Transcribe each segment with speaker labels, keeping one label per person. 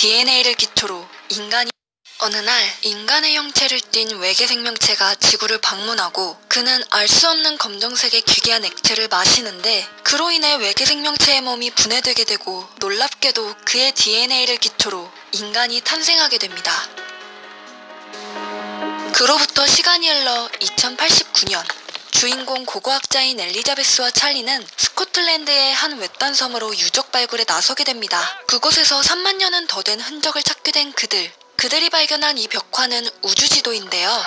Speaker 1: DNA를 기초로 어느 날 인간의 형체를 띤 외계 생명체가 지구를 방문하고 그는 알 수 없는 검정색의 기괴한 액체를 마시는데 그로 인해 외계 생명체의 몸이 분해되게 되고 놀랍게도 그의 DNA를 기초로 인간이 탄생하게 됩니다. 그로부터 시간이 흘러 2089년 주인공 고고학자인 엘리자베스와 찰리는 스코틀랜드의 한 외딴 섬으로 유적 발굴에 나서게 됩니다. 그곳에서 3만 년은 더 된 흔적을 찾게 된 그들이 발견한 이 벽화는 우주지도인데요.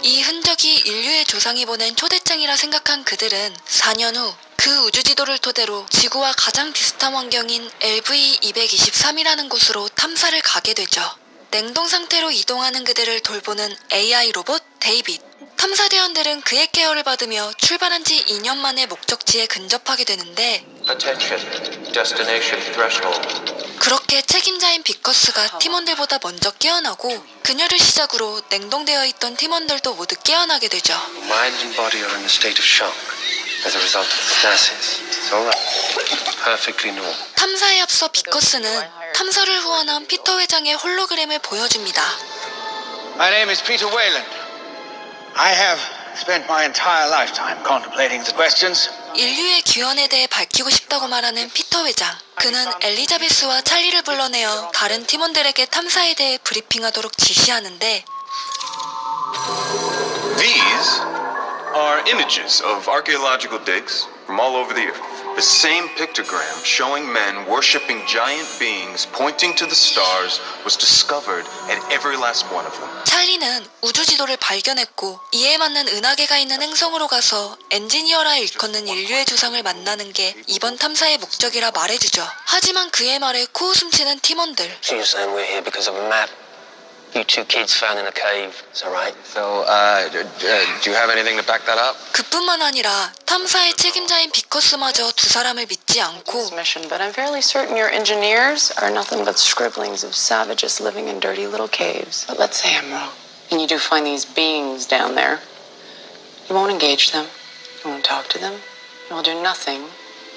Speaker 1: 이 흔적이 인류의 조상이 보낸 초대장이라 생각한 그들은 4년 후 그 우주지도를 토대로 지구와 가장 비슷한 환경인 LV-223이라는 곳으로 탐사를 가게 되죠. 냉동 상태로 이동하는 그들을 돌보는 AI 로봇 데이빗. 탐사대원들은 그의 케어를 받으며 출발한 지 2년 만에 목적지에 근접하게 되는데 그렇게 책임자인 비커스가 팀원들보다 먼저 깨어나고 그녀를 시작으로 냉동되어 있던 팀원들도 모두 깨어나게 되죠.
Speaker 2: Mind and body are in a state of shock as a result of stasis. It's all right. Perfectly normal.
Speaker 1: 탐사에 앞서 비커스는 탐사를 후원한 피터 회장의 홀로그램을 보여줍니다.
Speaker 3: My name is Peter Wayland. I have spent my entire lifetime contemplating the questions.
Speaker 1: 인류의 기원에 대해 밝히고 싶다고 말하는 피터 회장. 그는 엘리자베스와 찰리를 불러내어 다른 팀원들에게 탐사에 대해 브리핑하도록 지시하는데
Speaker 4: These are images of archaeological digs from all over the earth. The same pictogram showing men worshipping giant beings pointing to the stars was discovered at every last one of them.
Speaker 1: 찰리는 우주지도를 발견했고 이에 맞는 은하계가 있는 행성으로 가서 엔지니어라 일컫는 인류의 조상을 만나는 게 이번 탐사의 목적이라 말해주죠. 하지만 그의 말에 코웃음치는 팀원들.
Speaker 2: So you're saying we're here because of a map you two kids found in a cave. Is that right? So, do you have anything to back that up?
Speaker 1: 그뿐만 아니라 탐사의 책임자인 비커스마저 두 사람을 믿지 않고
Speaker 5: mission, but I'm fairly certain your engineers are nothing but scribblings of savages living in dirty little caves. But let's say I'm wrong, and you do find these beings down there. You won't engage them. You won't talk to them. You will do nothing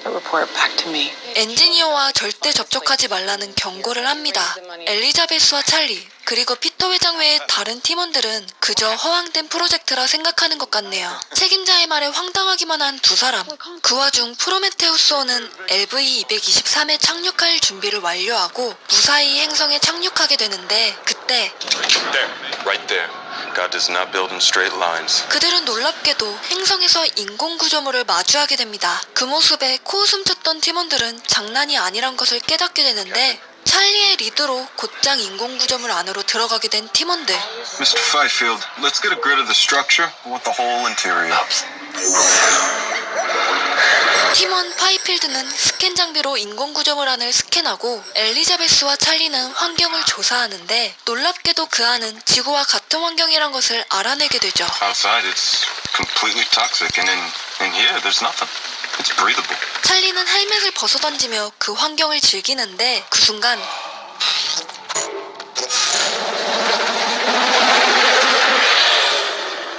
Speaker 5: but report back to me.
Speaker 1: 엔지니어와 절대 접촉하지 말라는 경고를 합니다. 엘리자베스와 찰리 그리고 피터 회장 외의 다른 팀원들은 그저 허황된 프로젝트라 생각하는 것 같네요. 책임자의 말에 황당하기만 한 두 사람. 그 와중 프로메테우스호는 LV-223에 착륙할 준비를 완료하고 무사히 행성에 착륙하게 되는데 그때
Speaker 4: There, right there. God does not build in straight lines.
Speaker 1: 그들은 놀랍게도 행성에서 인공구조물을 마주하게 됩니다. 그 모습에 코웃음 쳤던 팀원들은 장난이 아니란 것을 깨닫게 되는데 찰리의 리드로 곧장 인공구조물 안으로 들어가게 된 팀원들.
Speaker 4: Mr. Fifield, let's get a grid of the structure. I want the whole interior.
Speaker 1: 팀원 파이필드는 스캔 장비로 인공구조물 안을 스캔하고 엘리자베스와 찰리는 환경을 조사하는데 놀랍게도 그 안은 지구와 같은 환경이란 것을 알아내게 되죠.
Speaker 4: Outside it's completely toxic and in here there's nothing. It's breathable.
Speaker 1: 찰리는 헬멧을 벗어던지며 그 환경을 즐기는데 그 순간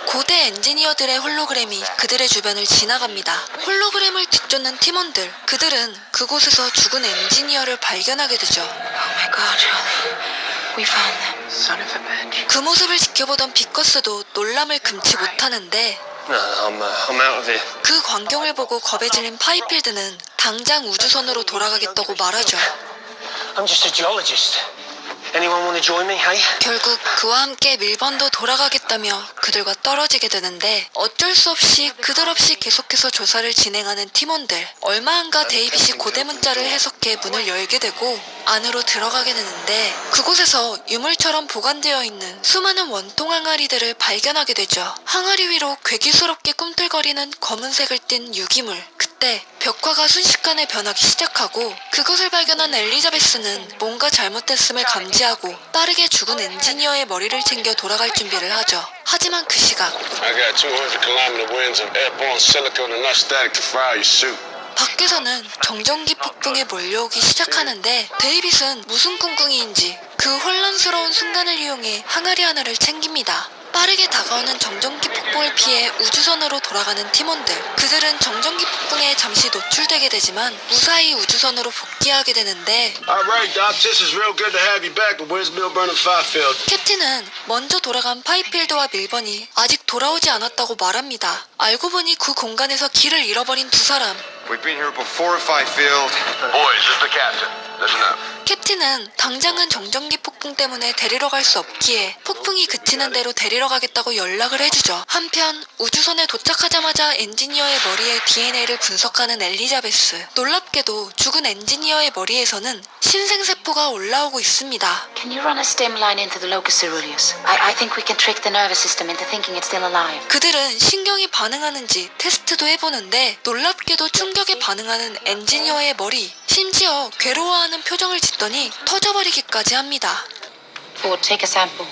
Speaker 1: 고대 엔지니어들의 홀로그램이 그들의 주변을 지나갑니다. 홀로그램을 뒤쫓는 팀원들. 그들은 그곳에서 죽은 엔지니어를 발견하게 되죠.
Speaker 5: Oh my God, we found them. Son of a bitch.
Speaker 1: 그 모습을 지켜보던 비커스도 놀람을 금치 못하는데
Speaker 2: No, I'm out of here.
Speaker 1: 그 광경을 보고 겁에 질린 파이필드는 당장 우주선으로 돌아가겠다고 말하죠.
Speaker 2: I'm just a geologist. Anyone want to join me, hey?
Speaker 1: 결국 그와 함께 밀번도 돌아가겠다며 그들과 떨어지게 되는데 어쩔 수 없이 그들 없이 계속해서 조사를 진행하는 팀원들. 얼마 안가 데이빗이 고대 문자를 해석해 문을 열게 되고 안으로 들어가게 되는데 그곳에서 유물처럼 보관되어 있는 수많은 원통 항아리들을 발견하게 되죠. 항아리 위로 괴기스럽게 꿈틀거리는 검은색을 띤 유기물. 그때 벽화가 순식간에 변하기 시작하고 그것을 발견한 엘리자베스는 뭔가 잘못됐음을 감지하고 빠르게 죽은 엔지니어의 머리를 챙겨 돌아갈 준비를 하죠. 하지만 그 시각
Speaker 6: I got 200 kilometer winds of airborne silicon and enough static to fry your suit.
Speaker 1: 밖에서는 정전기 폭풍이 몰려오기 시작하는데 데이빗은 무슨 꿍꿍이인지 그 혼란스러운 순간을 이용해 항아리 하나를 챙깁니다. 빠르게 다가오는 정전기 폭풍을 피해 우주선으로 돌아가는 팀원들. 그들은 정전기 폭풍에 잠시 노출되게 되지만 무사히 우주선으로 복귀하게 되는데
Speaker 6: All right, Doc, this is real good to have you back, but where's Milburn and Fifield?
Speaker 1: 캡틴은 먼저 돌아간 파이필드와 밀번이 아직 돌아오지 않았다고 말합니다. 알고 보니 그 공간에서 길을 잃어버린 두 사람.
Speaker 4: We've been here before, Fifield.
Speaker 6: Boys, this is the captain. Listen up.
Speaker 1: 캡틴은 당장은 정전기 폭풍 때문에 데리러 갈 수 없기에 폭풍이 그치는 대로 데리러 가겠다고 연락을 해주죠. 한편 우주선에 도착하자마자 엔지니어의 머리에 DNA를 분석하는 엘리자베스. 놀랍게도 죽은 엔지니어의 머리에서는 신생세포가 올라오고 있습니다.
Speaker 7: Can you run a stem line into the locus ceruleus? I think we can trick the nervous system into thinking it's still alive.
Speaker 1: 그들은 신경이 반응하는지 테스트도 해보는데 놀랍게도 충격에 반응하는 엔지니어의 머리, 심지어 괴로워하는 표정을 짓더니 터져버리기까지 합니다.
Speaker 7: Ford, take a sample.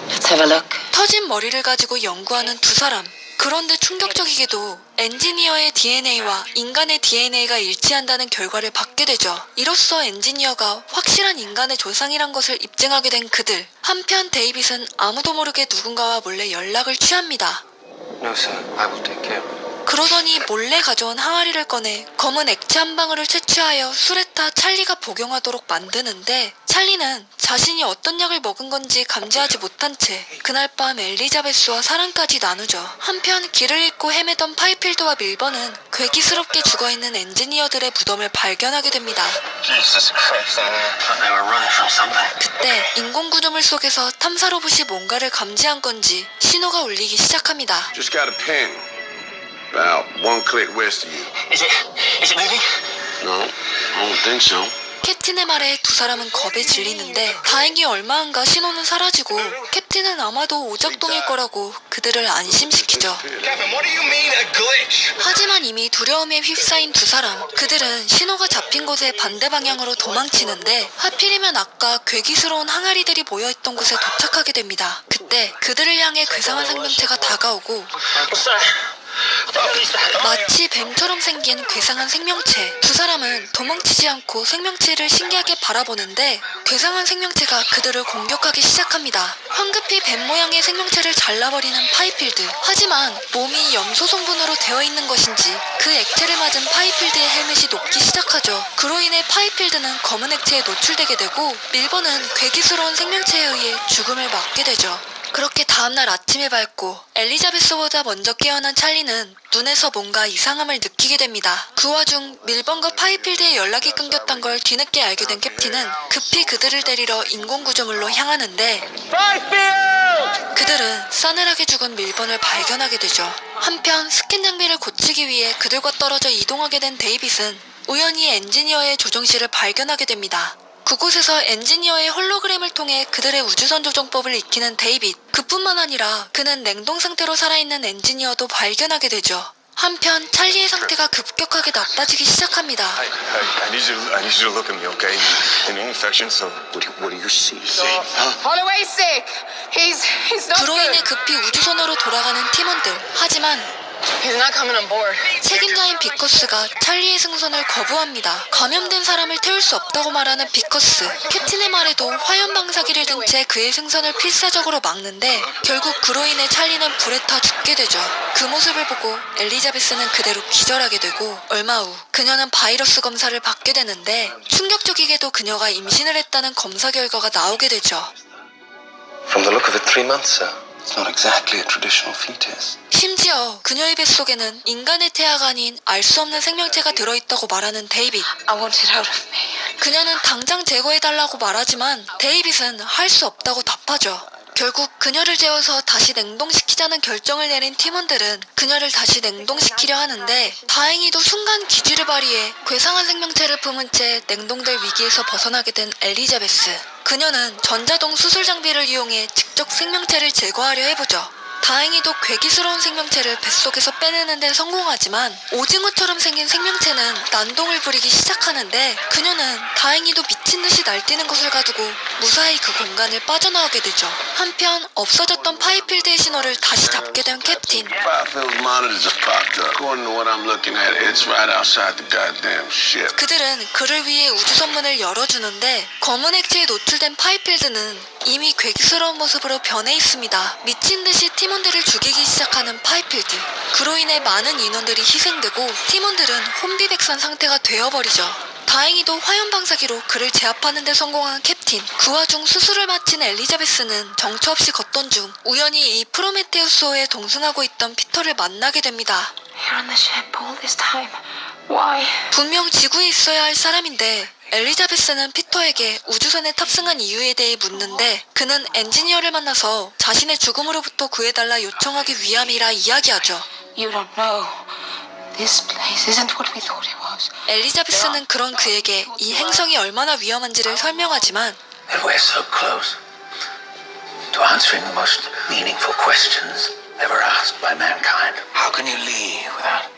Speaker 7: Let's have a look.
Speaker 1: 터진 머리를 가지고 연구하는 두 사람. 그런데 충격적이게도 엔지니어의 DNA와 인간의 DNA가 일치한다는 결과를 받게 되죠. 이로써 엔지니어가 확실한 인간의 조상이란 것을 입증하게 된 그들. 한편 데이빗은 아무도 모르게 누군가와 몰래 연락을 취합니다.
Speaker 2: No, sir. I will take care of it.
Speaker 1: 그러더니 몰래 가져온 항아리를 꺼내 검은 액체 한 방울을 채취하여 술에 타 찰리가 복용하도록 만드는데 찰리는 자신이 어떤 약을 먹은 건지 감지하지 못한 채 그날 밤 엘리자베스와 사랑까지 나누죠. 한편 길을 잃고 헤매던 파이필드와 밀번은 괴기스럽게 죽어있는 엔지니어들의 무덤을 발견하게 됩니다.
Speaker 6: Jesus Christ, they were running from something.
Speaker 1: 그때 인공 구조물 속에서 탐사 로봇이 뭔가를 감지한 건지 신호가 울리기 시작합니다.
Speaker 6: Just got a ping. About 1 click west of you.
Speaker 2: Is it moving?
Speaker 6: No, I don't think so.
Speaker 1: 캡틴의 말에 두 사람은 겁에 질리는데 다행히 얼마 안가 신호는 사라지고 캡틴은 아마도 오작동일 거라고 그들을 안심시키죠.
Speaker 6: Captain, what do you mean a glitch?
Speaker 1: 하지만 이미 두려움에 휩싸인 두 사람. 그들은 신호가 잡힌 곳의 반대 방향으로 도망치는데 하필이면 아까 괴기스러운 항아리들이 모여있던 곳에 도착하게 됩니다. 그때 그들을 향해 괴상한 생명체가 다가오고 마치 뱀처럼 생긴 괴상한 생명체. 두 사람은 도망치지 않고 생명체를 신기하게 바라보는데 괴상한 생명체가 그들을 공격하기 시작합니다. 황급히 뱀 모양의 생명체를 잘라버리는 파이필드. 하지만 몸이 염소 성분으로 되어 있는 것인지 그 액체를 맞은 파이필드의 헬멧이 녹기 시작하죠. 그로 인해 파이필드는 검은 액체에 노출되게 되고 밀번은 괴기스러운 생명체에 의해 죽음을 맞게 되죠. 그렇게 다음날 아침이 밝고 엘리자베스보다 먼저 깨어난 찰리는 눈에서 뭔가 이상함을 느끼게 됩니다. 그 와중 밀번과 파이필드의 연락이 끊겼던 걸 뒤늦게 알게 된 캡틴은 급히 그들을 데리러 인공구조물로 향하는데 그들은 싸늘하게 죽은 밀번을 발견하게 되죠. 한편 스캔 장비를 고치기 위해 그들과 떨어져 이동하게 된 데이빗은 우연히 엔지니어의 조종실을 발견하게 됩니다. 그곳에서 엔지니어의 홀로그램을 통해 그들의 우주선 조종법을 익히는 데이빗. 그뿐만 아니라 그는 냉동 상태로 살아있는 엔지니어도 발견하게 되죠. 한편 찰리의 상태가 급격하게 나빠지기 시작합니다.
Speaker 4: I need you to look at me, okay? No infection, so what do you see?
Speaker 5: Holloway's sick. He's not
Speaker 1: 그로 인해 급히 우주선으로 돌아가는 팀원들. 하지만
Speaker 5: He's not coming on board.
Speaker 1: 책임자인 비커스가 찰리의 승선을 거부합니다. 감염된 사람을 태울 수 없다고 말하는 비커스. 캡틴의 말에도 화염 방사기를 든 채 그의 승선을 필사적으로 막는데 결국 그로 인해 찰리는 불에 타 죽게 되죠. 그 모습을 보고 엘리자베스는 그대로 기절하게 되고 얼마 후 그녀는 바이러스 검사를 받게 되는데 충격적이게도 그녀가 임신을 했다는 검사 결과가 나오게 되죠.
Speaker 2: From the look of it, 3 months, sir. It's not exactly a traditional fetus.
Speaker 1: 심지어 그녀의 뱃속에는 인간의 태아가 아닌 알 수 없는 생명체가 들어있다고 말하는 데이빗.
Speaker 5: I want it out of me.
Speaker 1: 그녀는 당장 제거해달라고 말하지만 데이빗은 할 수 없다고 답하죠. 결국 그녀를 재워서 다시 냉동시키자는 결정을 내린 팀원들은 그녀를 다시 냉동시키려 하는데 다행히도 순간 기지를 발휘해 괴상한 생명체를 품은 채 냉동될 위기에서 벗어나게 된 엘리자베스. 그녀는 전자동 수술 장비를 이용해 직접 생명체를 제거하려 해보죠. 다행히도 괴기스러운 생명체를 뱃속에서 빼내는 데 성공하지만 오징어처럼 생긴 생명체는 난동을 부리기 시작하는데 그녀는 다행히도 미친 듯이 날뛰는 것을 가두고 무사히 그 공간을 빠져나오게 되죠. 한편 없어졌던 파이필드의 신호를 다시 잡게 된 캡틴.
Speaker 6: Fifield's monitors have popped up. According to what I'm looking at, it's right outside the goddamn ship.
Speaker 1: 그들은 그를 위해 우주선 문을 열어주는데 검은 액체에 노출된 파이필드는 이미 괴기스러운 모습으로 변해 있습니다. 미친 듯이 팀원들을 죽이기 시작하는 파이필드. 그로 인해 많은 인원들이 희생되고 팀원들은 혼비백산 상태가 되어버리죠. 다행히도 화염방사기로 그를 제압하는 데 성공한 캡틴. 그 와중 수술을 마친 엘리자베스는 정처 없이 걷던 중 우연히 이 프로메테우스호에 동승하고 있던 피터를 만나게 됩니다.
Speaker 7: You're on the ship all this time. Why?
Speaker 1: 분명 지구에 있어야 할 사람인데 엘리자베스는 피터에게 우주선에 탑승한 이유에 대해 묻는데 그는 엔지니어를 만나서 자신의 죽음으로부터 구해달라 요청하기 위함이라 이야기하죠.
Speaker 7: You don't know. This place isn't what we thought it was.
Speaker 1: 엘리자베스는 그런 그에게 이 행성이 얼마나 위험한지를 설명하지만
Speaker 3: And we're so close to answering the most meaningful questions ever asked by mankind. How can you leave without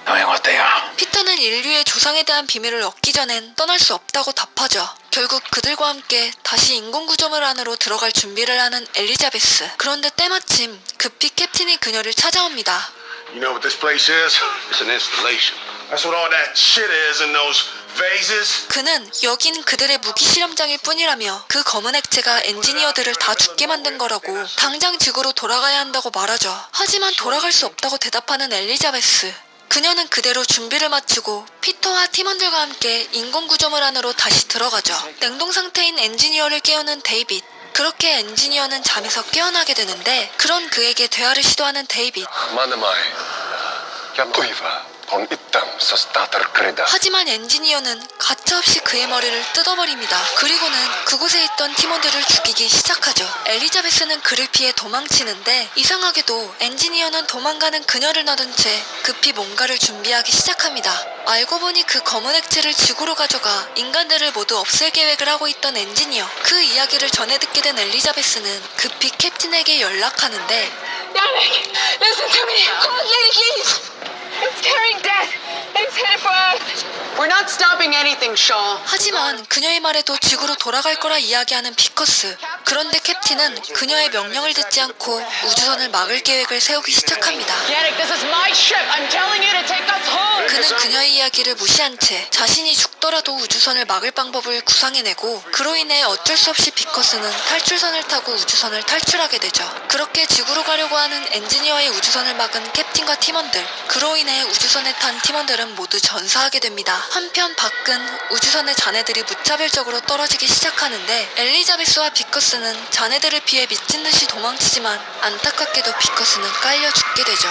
Speaker 3: knowing what they are?
Speaker 1: 피터는 인류의 조상에 대한 비밀을 얻기 전엔 떠날 수 없다고 답하죠. 결국 그들과 함께 다시 인공구조물 안으로 들어갈 준비를 하는 엘리자베스. 그런데 때마침 급히 캡틴이 그녀를 찾아옵니다.
Speaker 6: You know what this place is? It's an installation. That's what all that shit is in those vases.
Speaker 1: 그는 여긴 그들의 무기 실험장일 뿐이라며 그 검은 액체가 엔지니어들을 다 죽게 만든 거라고 당장 지구로 돌아가야 한다고 말하죠. 하지만 돌아갈 수 없다고 대답하는 엘리자베스. 그녀는 그대로 준비를 마치고 피터와 팀원들과 함께 인공구조물 안으로 다시 들어가죠. 냉동 상태인 엔지니어를 깨우는 데이빗. 그렇게 엔지니어는 잠에서 깨어나게 되는데 그런 그에게 대화를 시도하는 데이빗. 하지만 엔지니어는 가차없이 그의 머리를 뜯어버립니다. 그리고는 그곳에 있던 팀원들을 죽이기 시작하죠. 엘리자베스는 그를 피해 도망치는데 이상하게도 엔지니어는 도망가는 그녀를 놔둔 채 급히 뭔가를 준비하기 시작합니다. 알고 보니 그 검은 액체를 지구로 가져가 인간들을 모두 없앨 계획을 하고 있던 엔지니어. 그 이야기를 전해 듣게 된 엘리자베스는 급히 캡틴에게 연락하는데
Speaker 5: Yannick, listen to me. Come on, lady, please. It's carrying death. It's headed for Earth. We're not stopping anything, Shaw.
Speaker 1: 하지만 그녀의 말에도 지구로 돌아갈 거라 이야기하는 피커스. 그런데 캡틴은 그녀의 명령을 듣지 않고 우주선을 막을 계획을 세우기 시작합니다.
Speaker 5: Yannick, this is my ship. I'm telling you to take us home.
Speaker 1: 그는 그녀의 이야기를 무시한 채 자신이 죽더라도 우주선을 막을 방법을 구상해내고 그로 인해 어쩔 수 없이 피커스는 탈출선을 타고 우주선을 탈출하게 되죠. 그렇게 지구로 가려고 하는 엔지니어의 우주선을 막은 캡틴과 팀원들. 그로 인해 우주선에 탄 팀원들은 모두 전사하게 됩니다. 한편 밖은 우주선의 자네들이 무차별적으로 떨어지기 시작하는데 엘리자베스와 피커스는 자네들을 피해 미친 듯이 도망치지만 안타깝게도 피커스는 깔려 죽게 되죠.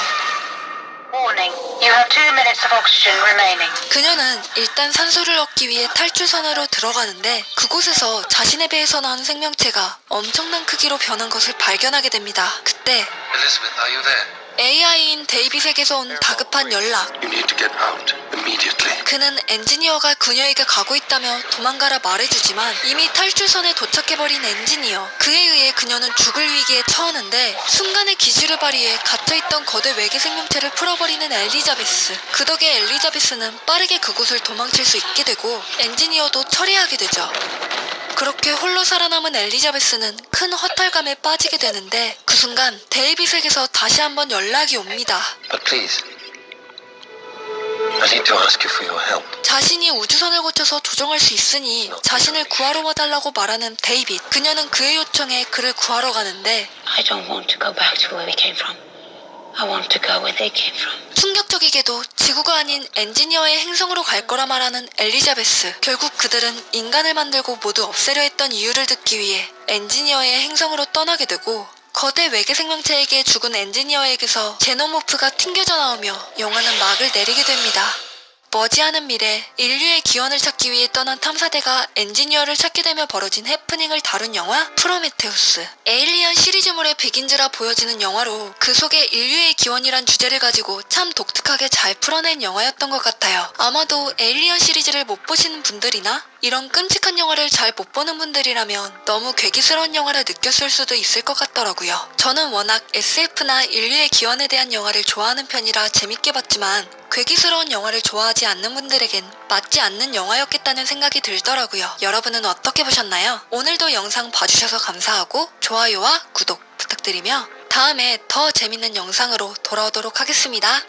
Speaker 7: Warning. You have 2 minutes of oxygen remaining.
Speaker 1: 그녀는 일단 산소를 얻기 위해 탈출선으로 들어가는데 그곳에서 자신의 배에서 나온 생명체가 엄청난 크기로 변한 것을 발견하게 됩니다. 그때
Speaker 2: Elizabeth, are you there?
Speaker 1: AI인 데이빗에게서 온 다급한 연락.
Speaker 6: You need to get out immediately.
Speaker 1: 그는 엔지니어가 그녀에게 가고 있다며 도망가라 말해주지만 이미 탈출선에 도착해버린 엔지니어. 그에 의해 그녀는 죽을 위기에 처하는데 순간의 기지를 발휘해 갇혀있던 거대 외계 생명체를 풀어버리는 엘리자베스. 그 덕에 엘리자베스는 빠르게 그곳을 도망칠 수 있게 되고 엔지니어도 처리하게 되죠. 그렇게 홀로 살아남은 엘리자베스는 큰 허탈감에 빠지게 되는데 그 순간 데이빗에게서 다시 한번 연락이 옵니다.
Speaker 2: But please, I need to ask you for your help.
Speaker 1: 자신이 우주선을 고쳐서 조종할 수 있으니 자신을 구하러 와달라고 말하는 데이빗. 그녀는 그의 요청에 그를 구하러 가는데
Speaker 7: I don't want to go back to where we came from. I want to go where they came from.
Speaker 1: 충격적이게도 지구가 아닌 엔지니어의 행성으로 갈 거라 말하는 엘리자베스. 결국 그들은 인간을 만들고 모두 없애려 했던 이유를 듣기 위해 엔지니어의 행성으로 떠나게 되고 거대 외계 생명체에게 죽은 엔지니어에게서 제노모프가 튕겨져 나오며 영화는 막을 내리게 됩니다. 머지않은 미래 인류의 기원을 찾기 위해 떠난 탐사대가 엔지니어를 찾게 되며 벌어진 해프닝을 다룬 영화 프로메테우스. 에일리언 시리즈물의 백인지라 보여지는 영화로 그 속에 인류의 기원이란 주제를 가지고 참 독특하게 잘 풀어낸 영화였던 것 같아요. 아마도 에일리언 시리즈를 못 보시는 분들이나 이런 끔찍한 영화를 잘 못 보는 분들이라면 너무 괴기스러운 영화를 느꼈을 수도 있을 것 같더라고요. 저는 워낙 SF나 인류의 기원에 대한 영화를 좋아하는 편이라 재밌게 봤지만 괴기스러운 영화를 좋아하지 않는 분들에겐 맞지 않는 영화였겠다는 생각이 들더라고요. 여러분은 어떻게 보셨나요? 오늘도 영상 봐주셔서 감사하고 좋아요와 구독 부탁드리며 다음에 더 재밌는 영상으로 돌아오도록 하겠습니다.